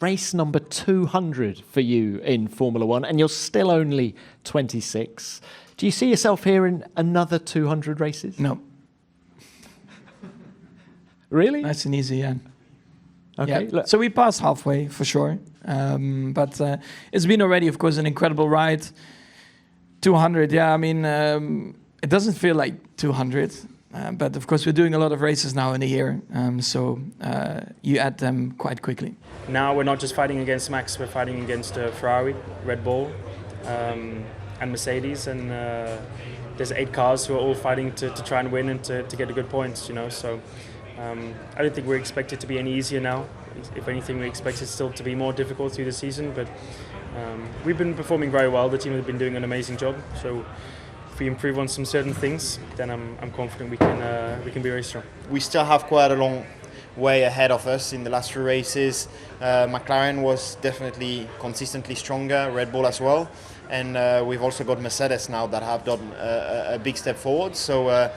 Race number 200 for you in Formula One, and you're still only 26. Do you see yourself here in another 200 races? No. Really? Nice and easy, yeah. Okay. Yeah. So we passed halfway, for sure. But it's been already, of course, an incredible ride. 200, yeah, I mean, it doesn't feel like 200. But of course, we're doing a lot of races now in a year, so you add them quite quickly. Now we're not just fighting against Max, we're fighting against Ferrari, Red Bull, and Mercedes, and there's 8 cars who are all fighting to try and win and to get the good points, you know. So I don't think we expect it to be any easier now. If anything, we expect it still to be more difficult through the season, but we've been performing very well. The team has been doing an amazing job. So if we improve on some certain things, then I'm confident we can be very strong. We still have quite a long way ahead of us in the last 3 races. McLaren was definitely consistently stronger, Red Bull as well, and we've also got Mercedes now that have done a big step forward. So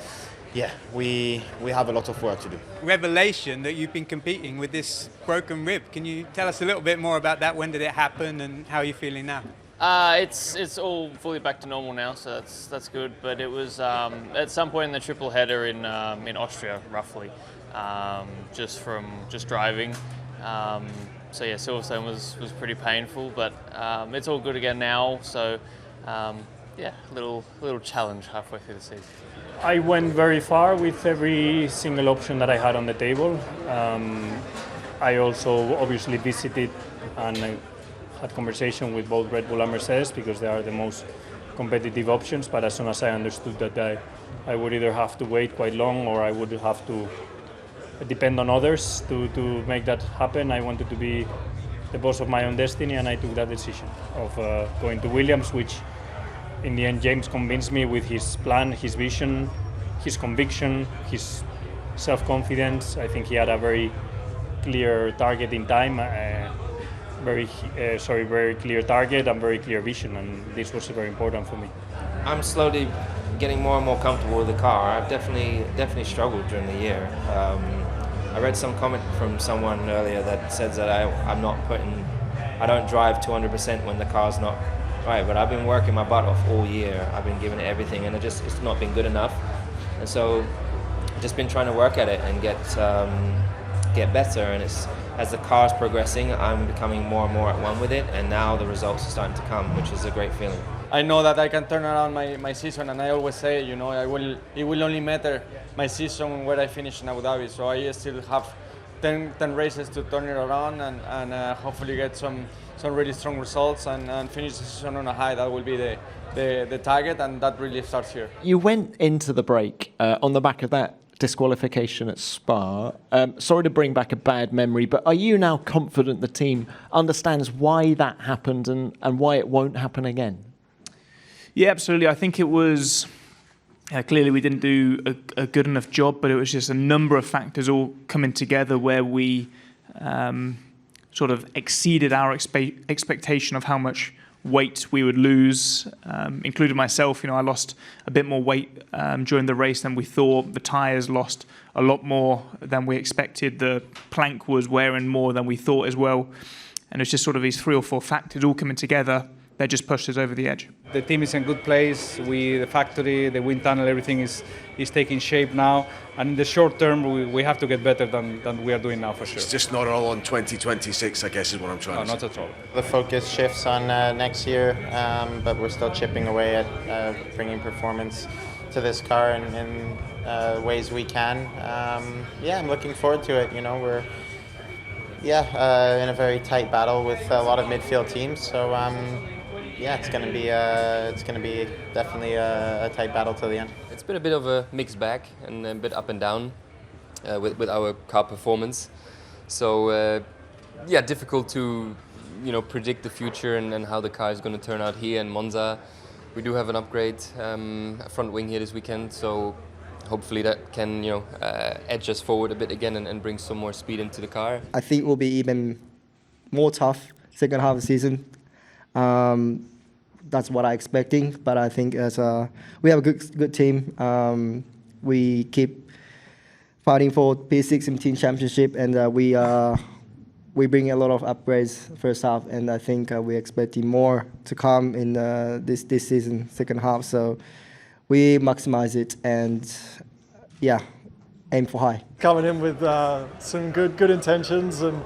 yeah, we have a lot of work to do. Revelation that you've been competing with this broken rib. Can you tell us a little bit more about that? When did it happen, and how are you feeling now? It's all fully back to normal now, so that's good. But it was at some point in the triple header in Austria, roughly, just driving. So yeah, Silverstone was pretty painful, but it's all good again now. So yeah, little challenge halfway through the season. I went very far with every single option that I had on the table. I also obviously visited and had conversation with both Red Bull and Mercedes because they are the most competitive options, but as soon as I understood that I would either have to wait quite long or I would have to depend on others to make that happen, I wanted to be the boss of my own destiny, and I took that decision of going to Williams, which in the end James convinced me with his plan, his vision, his conviction, his self-confidence. I think he had a very clear target in time, very clear target and very clear vision, and this was very important for me. I'm slowly getting more and more comfortable with the car. I've definitely struggled during the year. I read some comment from someone earlier that says that I don't drive 200% when the car's not right, but I've been working my butt off all year. I've been giving it everything, and it's not been good enough. And so I've just been trying to work at it and get better, and as the car's progressing, I'm becoming more and more at one with it, and now the results are starting to come, which is a great feeling. I know that I can turn around my season, and I always say, you know, it will only matter my season where I finish in Abu Dhabi. So I still have 10 races to turn it around and hopefully get some really strong results and finish the season on a high. That will be the target, and that really starts here. You went into the break on the back of that disqualification at Spa. Sorry to bring back a bad memory, but are you now confident the team understands why that happened and why it won't happen again? Yeah, absolutely. I think it was clearly we didn't do a good enough job, but it was just a number of factors all coming together where we sort of exceeded our expectation of how much weight we would lose, including myself. You know, I lost a bit more weight during the race than we thought. The tyres lost a lot more than we expected. The plank was wearing more than we thought as well. And it's just sort of these 3 or 4 factors all coming together that just pushed us over the edge. The team is in a good place. The factory, the wind tunnel, everything is taking shape now. And in the short term, we have to get better than we are doing now, for sure. It's just not all on 2026, I guess, is what I'm trying to say. No, not at all. The focus shifts on next year, but we're still chipping away at bringing performance to this car in ways we can. Yeah, I'm looking forward to it. You know, we're in a very tight battle with a lot of midfield teams. So yeah, it's going to be definitely a tight battle till the end. It's been a bit of a mixed bag and a bit up and down with our car performance. So yeah, difficult to predict the future and how the car is going to turn out here in Monza. We do have an upgrade, a front wing here this weekend, so hopefully that can edge us forward a bit again and bring some more speed into the car. I think it will be even more tough second half of the season. That's what I'm expecting, but I think we have a good team. We keep fighting for P6 in Team Championship, and we we bring a lot of upgrades first half, and I think we're expecting more to come in this season, second half. So we maximize it and, yeah, aim for high. Coming in with some good intentions, and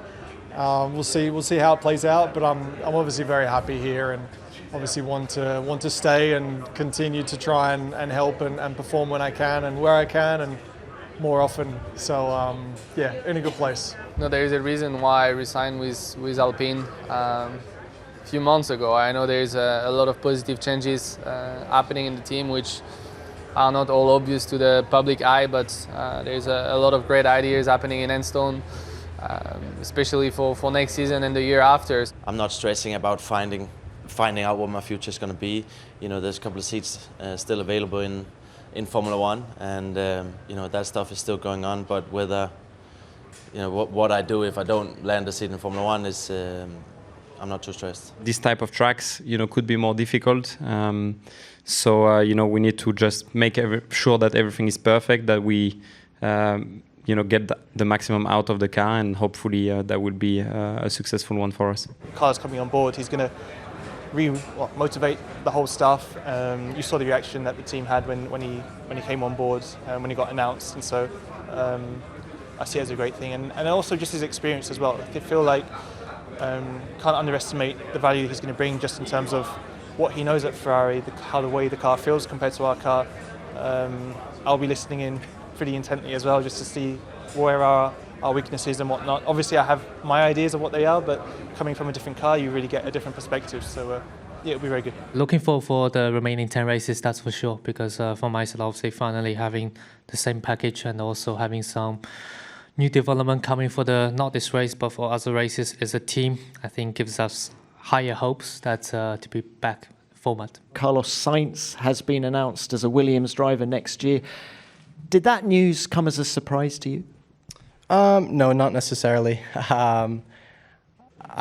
we'll see how it plays out. But I'm obviously very happy here, and obviously want to stay and continue to try and help and perform when I can and where I can and more often. So yeah, in a good place. No, there is a reason why I resigned with Alpine a few months ago. I know there is a lot of positive changes happening in the team, which are not all obvious to the public eye, but there's a lot of great ideas happening in Enstone, especially for next season and the year after. I'm not stressing about finding out what my future is going to be. You know, there's a couple of seats still available in Formula One, and you know, that stuff is still going on. But whether, you know, what I do if I don't land a seat in Formula One is, I'm not too stressed. This type of tracks, you know, could be more difficult. So you know, we need to just make sure that everything is perfect, that we you know, get the maximum out of the car, and hopefully that will be a successful one for us. Carlos coming on board, he's going to motivate the whole staff. You saw the reaction that the team had when he came on board, when he got announced, and so I see it as a great thing, and also just his experience as well. I feel like can't underestimate the value he's going to bring just in terms of what he knows at Ferrari, how the way the car feels compared to our car. I'll be listening in pretty intently as well, just to see where our weaknesses and whatnot. Obviously I have my ideas of what they are, but coming from a different car you really get a different perspective, so yeah, it'll be very good. Looking forward for the remaining 10 races, that's for sure, because for myself, obviously finally having the same package and also having some new development coming for not this race but for other races as a team, I think gives us higher hopes that to be back format. Carlos Sainz has been announced as a Williams driver next year. Did that news come as a surprise to you? No, not necessarily. I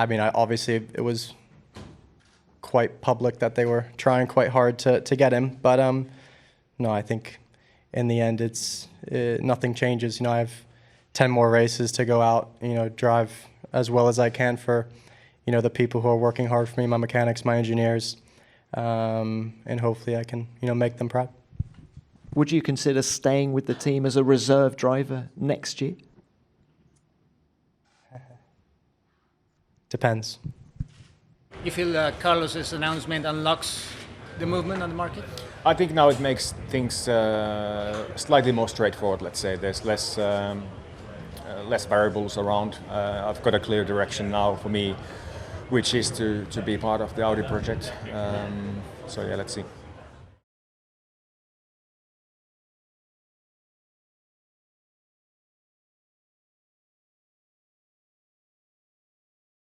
mean, obviously it was quite public that they were trying quite hard to get him, but no, I think in the end nothing changes. You know, I have 10 more races to go out, you know, drive as well as I can for, you know, the people who are working hard for me, my mechanics, my engineers, and hopefully I can, you know, make them proud. Would you consider staying with the team as a reserve driver next year? Depends. You feel Carlos's announcement unlocks the movement on the market? I think now it makes things slightly more straightforward, let's say. There's less variables around. I've got a clear direction now for me, which is to be part of the Audi project. So yeah, let's see.